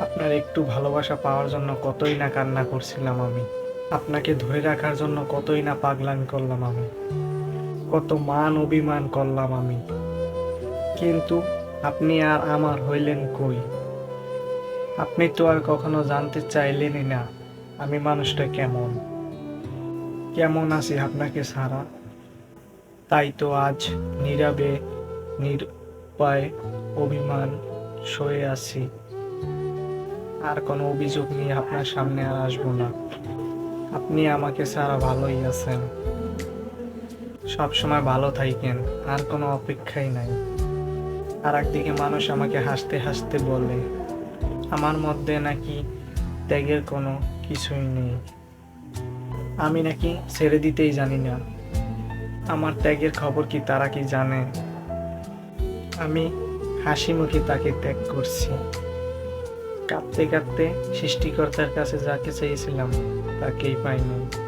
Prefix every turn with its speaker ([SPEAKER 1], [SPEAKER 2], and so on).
[SPEAKER 1] আপনার একটু ভালোবাসা পাওয়ার জন্য কতই না কান্না করছিলাম আমি। আপনাকে ধরে রাখার জন্য কতই না পাগলামি করলাম আমি। কত মান অভিমান করলাম আমি। কিন্তু আপনি আর আমার হইলেন কই? আপনি তো আর কখনো জানতে চাইলেনই না আমি মানুষটা কেমন। কেমন আছি আপনাকে ছাড়া। তাই তো আজ নীরবে নিরুপায় অভিমান সয়ে আছি। আর কোনো অভিযোগ নিয়ে আপনার সামনে আর আসবো না। আপনি আমাকে ছাড়া ভালোই আছেন, সবসময় ভালো থাকেন, আর কোনো অপেক্ষাই নাই। আর একদিকে মানুষ আমাকে হাসতে হাসতে বলে আমার মধ্যে নাকি ত্যাগের কোনো কিছুই নেই। আমি নাকি ছেড়ে দিতেই জানি না। আমার ত্যাগের খবর কি তারা কি জানে? আমি হাসি মুখে তাকে ত্যাগ করছি। কাঁদতে কাঁদতে সৃষ্টিকর্তার কাছে যাকে চেয়েছিলাম তাকেই পাইনি।